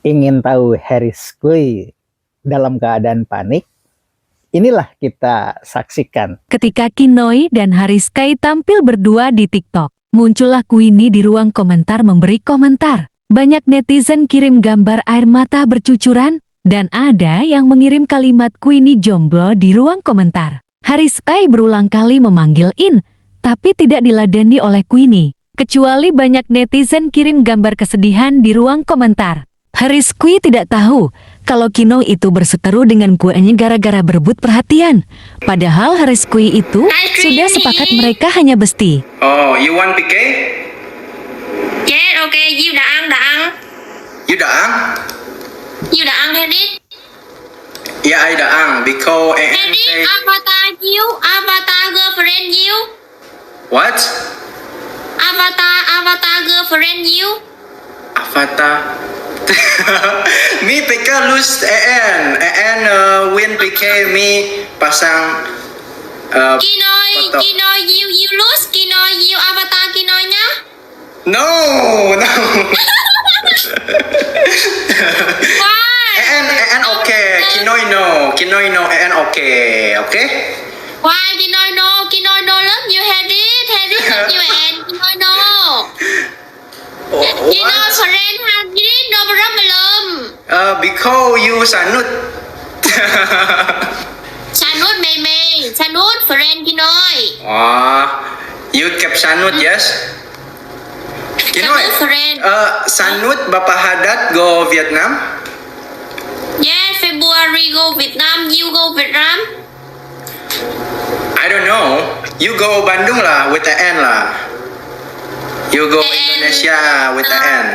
Ingin tahu Harris Kui dalam keadaan panik? Inilah kita saksikan. Ketika Kinoy dan Hariskai tampil berdua di TikTok, muncullah Queenie di ruang komentar memberi komentar. Banyak netizen kirim gambar air mata bercucuran, dan ada yang mengirim kalimat Queenie jomblo di ruang komentar. Hariskai berulang kali memanggil In, tapi tidak diladeni oleh Queenie. Kecuali banyak netizen kirim gambar kesedihan di ruang komentar. Hariskai tidak tahu kalau Kinoy itu berseteru dengan kuenya gara-gara berebut perhatian. Padahal Hariskai itu sudah sepakat mereka hanya bestie. Oh, you want PK? Yeah, okay, you đã ăn. You đã ăn? You đã ăn Harris. Yeah, I đã ăn because em Harris, say avatar girlfriend you. what? Avatar girlfriend you. Avatar. Me PK lose EN win PK me pasang Kinoy, foto. you lose. Kinoy, you avatar Kinoy-nya. No. Why? EN okay. Kinoy no EN okay. Why Kinoy no love you Harris love you and Kinoy no. Kinoy What? friend Harris no problem. Because you sanut. Sanut meme, Sanut friend Kinoy. You kept sanut yes? Kinoy. Sanut friend. Sanut Bapak Haddad go Vietnam. Yeah, February go Vietnam, you go Vietnam. I don't know. You go Bandung lah with the N lah. You go Indonesia with the N.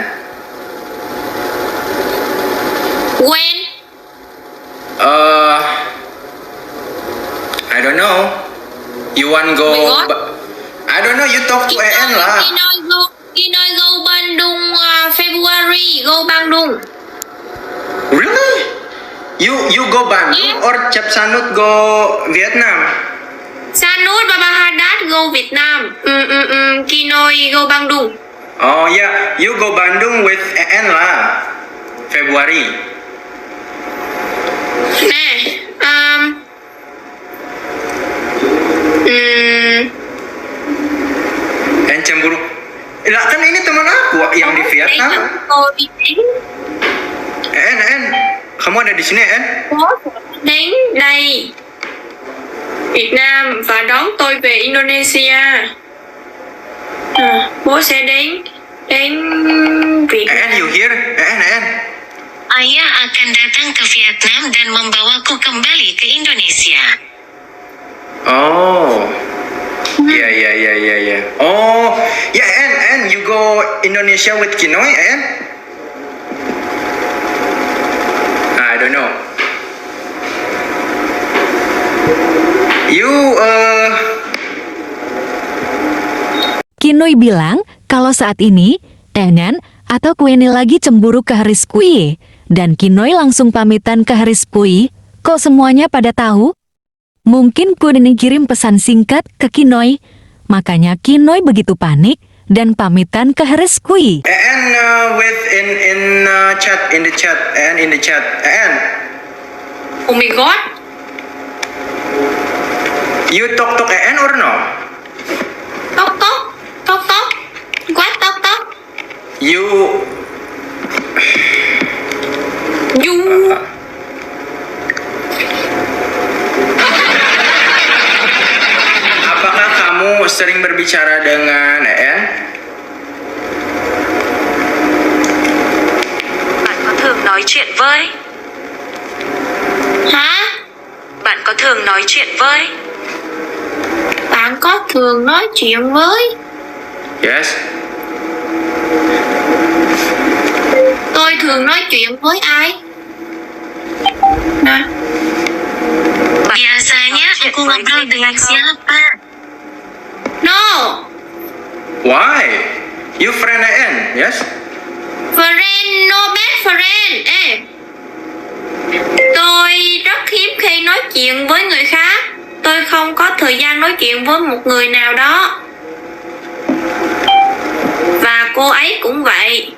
When? I don't know. You want go? Oh my God. I don't know. You talk to EN lah. Kinoy go Bandung February, go Bandung. Really? You go Bandung Yeah. or Cap Sanut go Vietnam? Sanut Baba Haddad go Vietnam. Kinoy go Bandung. Oh yeah, you go Bandung with EN lah. February. Nah, EN cemburu. Lah kan ini teman aku yang di Vietnam. EN, kamu ada di sini EN? Đến đây Việt Nam và đón tôi về Indonesia. Bố sẽ đến Việt Nam. EN, you here? EN. Ayah akan datang ke Vietnam dan membawaku kembali ke Indonesia. Oh. Yeah. Oh, yeah, EN, you go Indonesia with Kinoy, EN? I don't know. You, Kinoy bilang kalau saat ini Enan atau Queenie lagi cemburu ke Hariskai, dan Kinoy langsung pamitan ke Hariskai. Kok semuanya pada tahu? Mungkin Queenie kirim pesan singkat ke Kinoy, makanya Kinoy begitu panik dan pamitan ke Hariskai. EN with in chat in the chat, EN in the chat, EN. Oh my God. You talk to EN or no? Tóc. What tóc? You apakah kamu sering berbicara dengan EN? Bạn có thường nói chuyện với? Hả? Bạn có thường nói chuyện với? Bạn có thường nói chuyện với? Yes. Tôi thường nói chuyện với ai? Nè. Biasanya aku ngobrol dengan siapa? No. Why? You friend EN? Yes. Friend, no best friend. Tôi rất hiếm khi nói chuyện với người khác. Tôi không có thời gian nói chuyện với một người nào đó. Và cô ấy cũng vậy.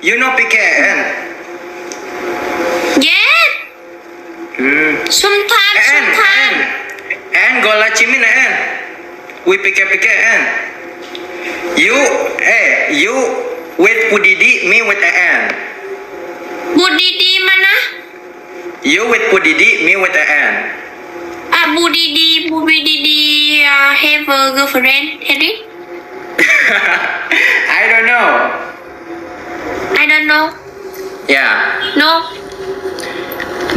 You know PKN? Yes. Sometimes. And go La Chi Minh and we PKN. You with Pudidi, me with An. Budidi mana? You with Pudidi, me with An. Budidi have a girlfriend, Harry? I don't know. I don't know. Yeah. No.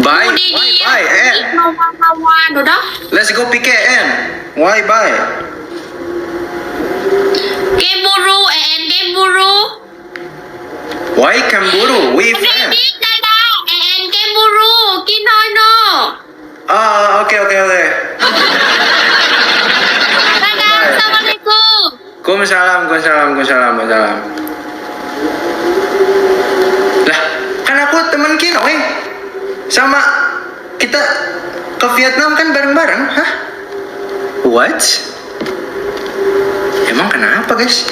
Bye. Budidi Bye. An. đồ đó. Let's go PKN. Why bye? Keburu and Keburu. Why Kamburu? We friends. Biết Dada and Keburu. Kinoy no. Oh, okay. Dada, assalamualaikum. Kumsalam. Lah, kan aku teman Kinoy. Sama kita ke Vietnam kan bareng-bareng, hah? What? Emang kenapa, guys?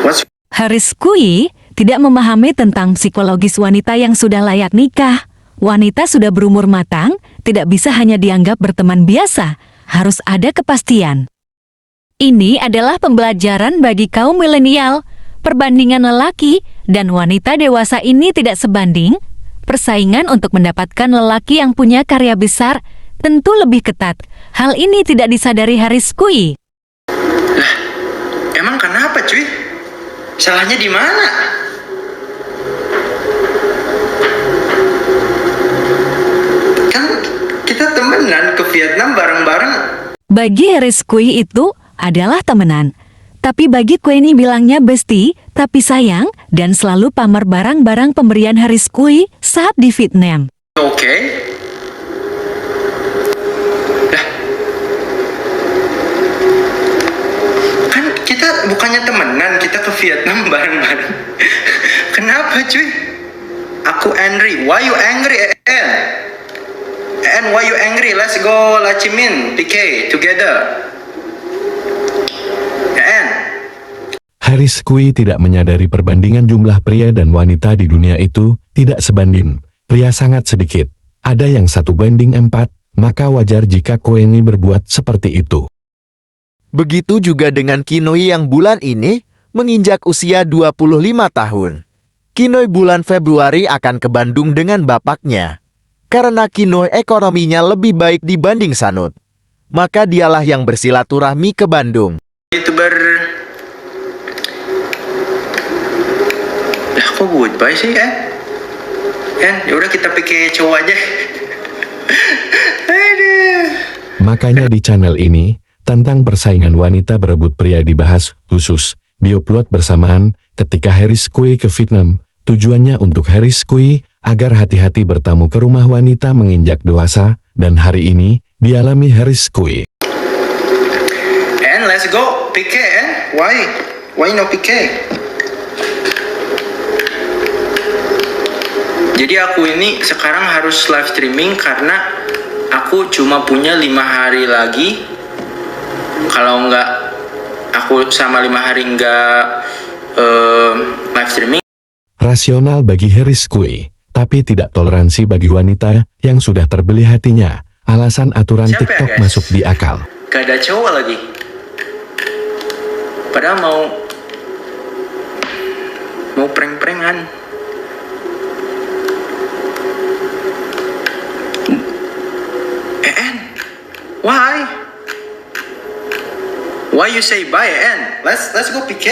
What's Haris Kui tidak memahami tentang psikologis wanita yang sudah layak nikah. Wanita sudah berumur matang, tidak bisa hanya dianggap berteman biasa, harus ada kepastian. Ini adalah pembelajaran bagi kaum milenial. Perbandingan lelaki dan wanita dewasa ini tidak sebanding. Persaingan untuk mendapatkan lelaki yang punya karya besar tentu lebih ketat. Hal ini tidak disadari Haris Kui. Emang kenapa, cuy? Salahnya di mana? Kan kita temenan ke Vietnam bareng-bareng. Bagi Haris Kui itu adalah temenan. Tapi bagi Queenie bilangnya bestie, tapi sayang, dan selalu pamer barang-barang pemberian Haris Kui saat di Vietnam. Oke. Lah. Kan kita bukannya temenan, kita ke Vietnam bareng-bareng. Kenapa, cuy? Aku angry. Why you angry, En? En, why you angry? Let's go La Chi Minh, PK, together. En. Haris Kui tidak menyadari perbandingan jumlah pria dan wanita di dunia itu tidak sebanding. Pria sangat sedikit. Ada yang 1:4, maka wajar jika Queenie berbuat seperti itu. Begitu juga dengan Kinoy yang bulan ini menginjak usia 25 tahun. Kinoy bulan Februari akan ke Bandung dengan bapaknya. Karena Kinoy ekonominya lebih baik dibanding Sanut, maka dialah yang bersilaturahmi ke Bandung. YouTuber. Lah kok goodbye sih, En, yaudah kita pikir cowok aja. Aduh. Makanya di channel ini, tentang persaingan wanita berebut pria dibahas khusus, diupload bersamaan ketika Haris Kui ke Vietnam. Tujuannya untuk Haris Kui agar hati-hati bertamu ke rumah wanita menginjak dewasa, dan hari ini dialami Haris Kui. And let's go PK, why no PK? Jadi aku ini sekarang harus live streaming karena aku cuma punya 5 hari lagi. Kalau enggak, aku sama 5 hari enggak live streaming. Rasional bagi Haris Kui, tapi tidak toleransi bagi wanita yang sudah terbeli hatinya. Alasan aturan Siapa ya, TikTok guys? masuk di akal. Gak ada cowok lagi. Padahal mau prank-prankan. En, why? Why you say bye, En? Let's go PK.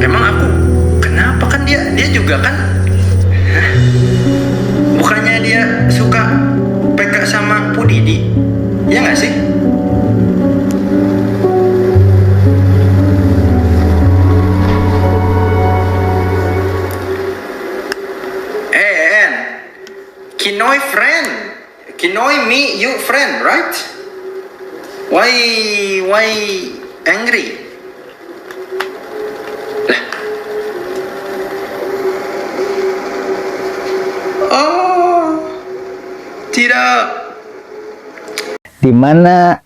Emang aku kenapa, kan dia juga kan? Hah? Bukannya dia suka PK sama Pudidi? Ya nggak sih? En, Kinoy friend, Kinoy me you friend, right? Why angry? Lah. Oh, tidak. Dimana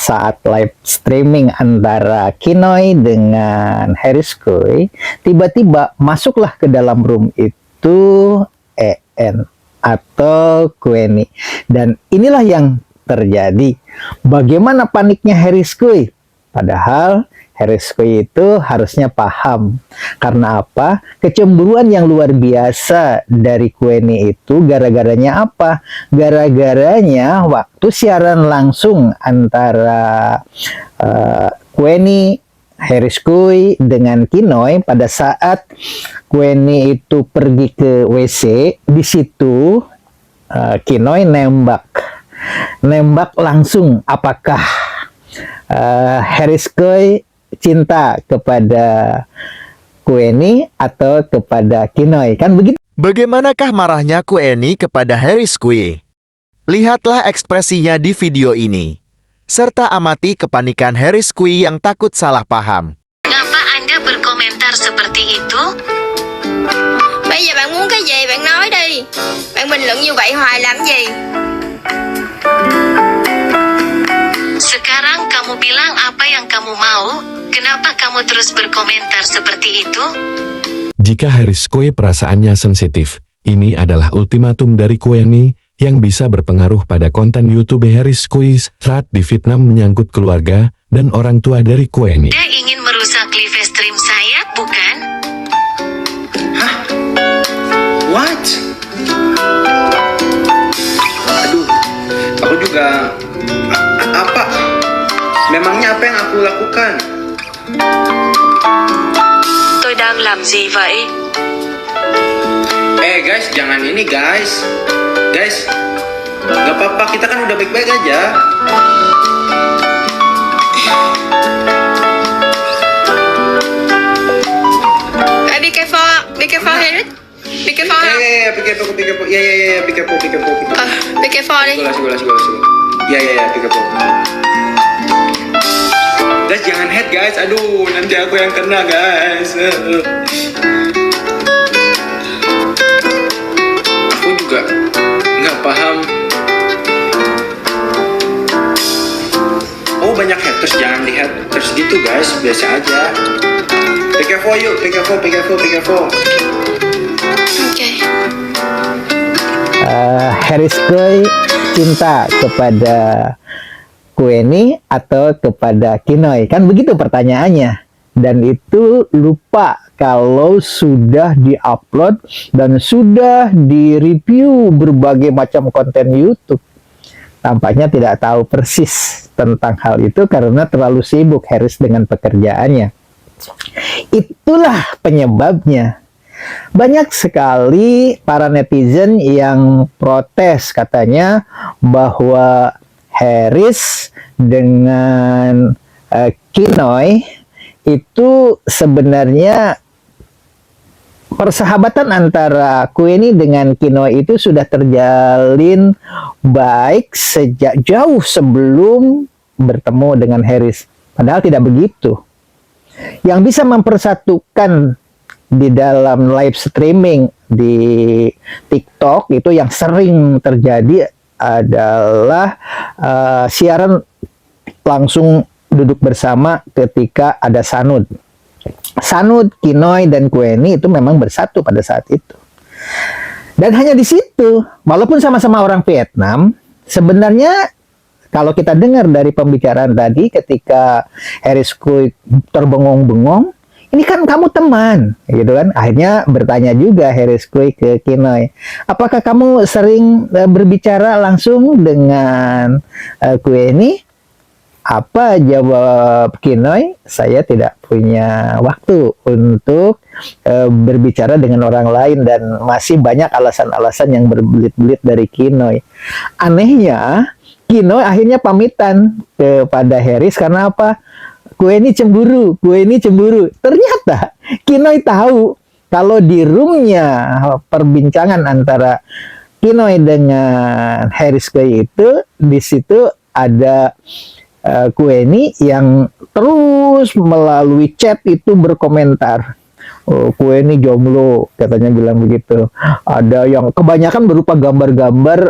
saat live streaming antara Kinoy dengan Harris Kuy, tiba-tiba masuklah ke dalam room itu EN atau Kueni. Dan inilah yang terjadi. Bagaimana paniknya Harris Kuy? Padahal Harris Kuy itu harusnya paham. Karena apa? Kecemburuan yang luar biasa dari Kueni itu gara-garanya apa? Gara-garanya waktu siaran langsung antara Kueni, Harris Kuy dengan Kinoy, pada saat Kueni itu pergi ke WC, di situ Kinoy nembak langsung. Apakah Harris Kuy cinta kepada Kueni atau kepada Kinoy? Kan begitu. Bagaimanakah marahnya Kueni kepada Harris Kuy? Lihatlah ekspresinya di video ini. Serta amati kepanikan Harris Kuy yang takut salah paham. Ngapa Anda berkomentar seperti itu? Bây giờ bạn muốn cái gì bạn nói đi. Bạn bình luận như vậy hoài làm gì? Sekarang kamu bilang apa yang kamu mau? Kenapa kamu terus berkomentar seperti itu? Jika Harris Kuy perasaannya sensitif, ini adalah ultimatum dari Kueni yang bisa berpengaruh pada konten YouTube Harris Kuy saat di Vietnam menyangkut keluarga dan orang tua dari Kueni. Dia ingin merusak live stream saya, bukan? What? Aduh, aku juga apa? Memangnya apa yang aku lakukan? Tôi đang làm gì vậy? Guys, jangan ini guys. Guys, gak apa-apa, kita kan udah baik-baik aja. Be careful Harris. Be careful. Be careful. Be careful. Be careful đi. Sigula. Ya, be careful. Guys, jangan head guys. Aduh, nanti aku yang kena guys. Aku juga nggak paham. Oh, banyak haters, jangan lihat haters gitu guys, biasa aja. Be careful yuk, be careful. Okay. Harris Kuy cinta kepada Kueni atau kepada Kinoy? Kan begitu pertanyaannya. Dan itu lupa kalau sudah diupload dan sudah direview berbagai macam konten YouTube. Tampaknya tidak tahu persis tentang hal itu karena terlalu sibuk Harris dengan pekerjaannya. Itulah penyebabnya. Banyak sekali para netizen yang protes, katanya bahwa Harris dengan Kinoy itu sebenarnya persahabatan antara Kueni dengan Kinoy itu sudah terjalin baik sejak jauh sebelum bertemu dengan Harris. Padahal tidak begitu. Yang bisa mempersatukan di dalam live streaming di TikTok itu yang sering terjadi adalah siaran langsung duduk bersama ketika ada Sanud. Sanud, Kinoy, dan Kueni itu memang bersatu pada saat itu. Dan hanya di situ, walaupun sama-sama orang Vietnam, sebenarnya kalau kita dengar dari pembicaraan tadi ketika Harris Kuy terbengong-bengong, ini kan kamu teman, gitu kan? Akhirnya bertanya juga Harris Kuy ke Kinoy, apakah kamu sering berbicara langsung dengan Kueni? Apa jawab Kinoy? Saya tidak punya waktu untuk berbicara dengan orang lain, dan masih banyak alasan-alasan yang berbelit-belit dari Kinoy. Anehnya, Kinoy akhirnya pamitan kepada Harris karena apa? Kueni cemburu. Ternyata Kinoy tahu kalau di roomnya perbincangan antara Kinoy dengan Harris Kuy itu, di situ ada Kueni yang terus melalui chat itu berkomentar oh, kue ini jomblo, katanya bilang begitu. Ada yang kebanyakan berupa gambar-gambar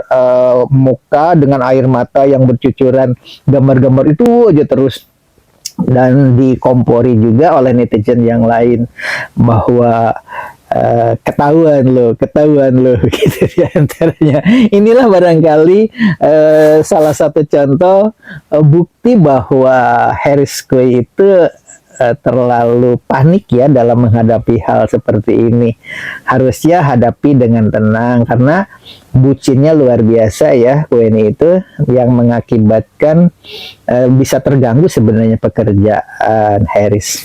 muka dengan air mata yang bercucuran, gambar-gambar itu aja terus. Dan dikompori juga oleh netizen yang lain bahwa ketahuan lo gitu diantaranya. Inilah barangkali salah satu contoh bukti bahwa Harris Kue itu terlalu panik ya dalam menghadapi hal seperti ini. Harusnya hadapi dengan tenang karena bucinnya luar biasa ya Kue itu, yang mengakibatkan bisa terganggu sebenarnya pekerjaan Harris.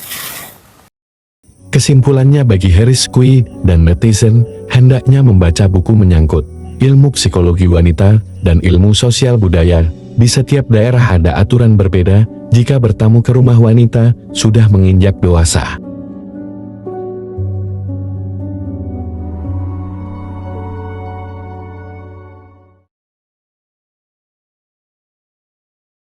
Kesimpulannya bagi Harris Kue dan netizen, hendaknya membaca buku menyangkut ilmu psikologi wanita dan ilmu sosial budaya. Di setiap daerah ada aturan berbeda jika bertamu ke rumah wanita sudah menginjak dewasa.